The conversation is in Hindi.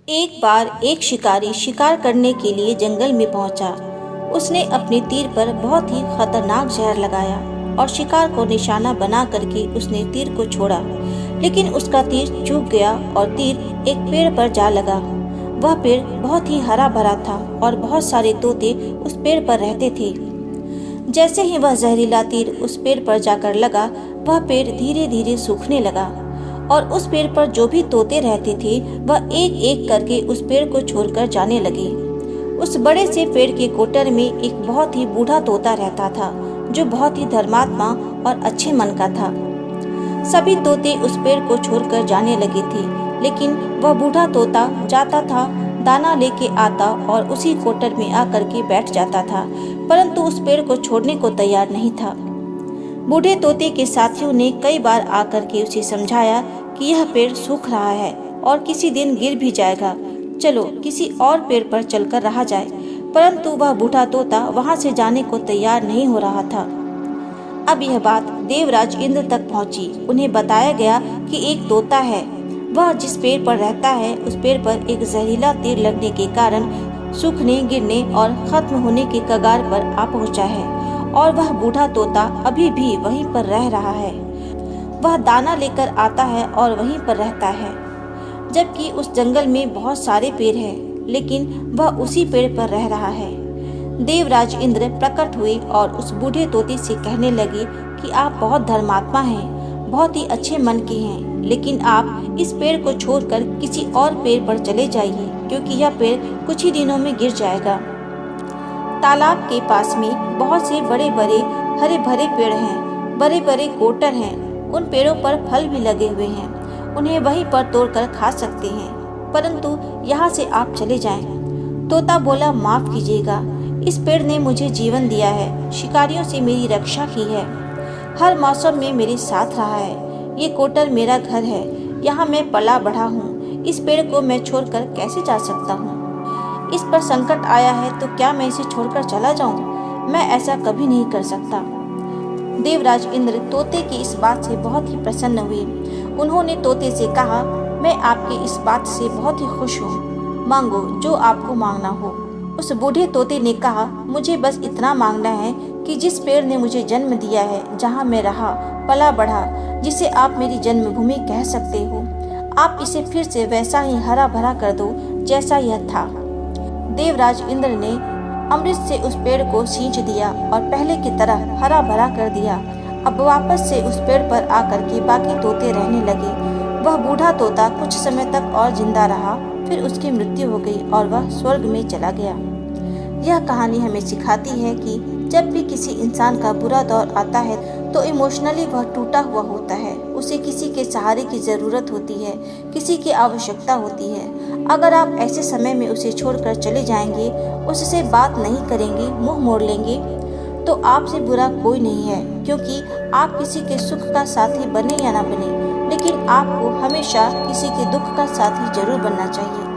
एक बार एक शिकारी शिकार करने के लिए जंगल में पहुंचा। उसने अपने तीर पर बहुत ही खतरनाक जहर लगाया और शिकार को निशाना बना करके उसने तीर को छोड़ा, लेकिन उसका तीर चूक गया और तीर एक पेड़ पर जा लगा। वह पेड़ बहुत ही हरा भरा था और बहुत सारे तोते उस पेड़ पर रहते थे। जैसे ही वह जहरीला तीर उस पेड़ पर जाकर लगा, वह पेड़ धीरे धीरे सूखने लगा और उस पेड़ पर जो भी तोते रहते थे वह एक एक करके उस पेड़ को छोड़कर जाने लगे। उस बड़े से पेड़ के कोटर में एक बहुत ही बूढ़ा तोता रहता था, जो बहुत ही धर्मात्मा और अच्छे मन का था। सभी तोते उस पेड़ को छोड़कर जाने लगे थे, लेकिन वह बूढ़ा तोता जाता था, दाना लेके आता और उसी कोटर में आकर के बैठ जाता था, परंतु उस पेड़ को छोड़ने को तैयार नहीं था। बूढ़े तोते के साथियों ने कई बार आकर के उसे समझाया कि यह पेड़ सूख रहा है और किसी दिन गिर भी जाएगा, चलो किसी और पेड़ पर चलकर रहा जाए, परंतु वह बूढ़ा तोता वहां से जाने को तैयार नहीं हो रहा था। अब यह बात देवराज इंद्र तक पहुंची। उन्हें बताया गया कि एक तोता है, वह जिस पेड़ पर रहता है उस पेड़ पर एक जहरीला तीर लगने के कारण सूखने, गिरने और खत्म होने के कगार पर आ पहुंचा है और वह बूढ़ा तोता अभी भी वहीं पर रह रहा है। वह दाना लेकर आता है और वहीं पर रहता है, जबकि उस जंगल में बहुत सारे पेड़ हैं, लेकिन वह उसी पेड़ पर रह रहा है। देवराज इंद्र प्रकट हुए और उस बूढ़े तोते से कहने लगे कि आप बहुत धर्मात्मा हैं, बहुत ही अच्छे मन के हैं, लेकिन आप इस पेड़ को छोड़कर किसी और पेड़ पर चले जाइए, क्योंकि यह पेड़ कुछ ही दिनों में गिर जाएगा। तालाब के पास में बहुत से बड़े बड़े हरे भरे पेड़ हैं, बड़े बड़े कोटर हैं, उन पेड़ों पर फल भी लगे हुए हैं, उन्हें वहीं पर तोड़कर खा सकते हैं, परंतु यहाँ से आप चले जाएं। तोता बोला, माफ कीजिएगा, इस पेड़ ने मुझे जीवन दिया है, शिकारियों से मेरी रक्षा की है, हर मौसम में मेरे साथ रहा है, ये कोटर मेरा घर है, यहाँ मैं पला बढ़ा हूँ, इस पेड़ को मैं छोड़कर कैसे जा सकता हूँ? इस पर संकट आया है तो क्या मैं इसे छोड़कर चला जाऊँ? मैं ऐसा कभी नहीं कर सकता। देवराज इंद्र तोते की इस बात से बहुत ही प्रसन्न हुए। उन्होंने तोते से कहा, मैं आपकी इस बात से बहुत ही खुश हूँ, मांगो जो आपको मांगना हो। उस बूढ़े तोते ने कहा, मुझे बस इतना मांगना है कि जिस पेड़ ने मुझे जन्म दिया है, जहाँ मैं रहा पला बढ़ा, जिसे आप मेरी जन्मभूमि कह सकते हो, आप इसे फिर से वैसा ही हरा भरा कर दो जैसा यह था। देवराज इंद्र ने अमृत से उस पेड़ को सींच दिया और पहले की तरह हरा भरा कर दिया। अब वापस से उस पेड़ पर आकर के बाकी तोते रहने लगे। वह बूढ़ा तोता कुछ समय तक और जिंदा रहा, फिर उसकी मृत्यु हो गई और वह स्वर्ग में चला गया। यह कहानी हमें सिखाती है कि जब भी किसी इंसान का बुरा दौर आता है तो इमोशनली वह टूटा हुआ होता है, उसे किसी के सहारे की ज़रूरत होती है, किसी की आवश्यकता होती है। अगर आप ऐसे समय में उसे छोड़कर चले जाएंगे, उससे बात नहीं करेंगे, मुंह मोड़ लेंगे, तो आपसे बुरा कोई नहीं है, क्योंकि आप किसी के सुख का साथी बने या ना बने, लेकिन आपको हमेशा किसी के दुख का साथी जरूर बनना चाहिए।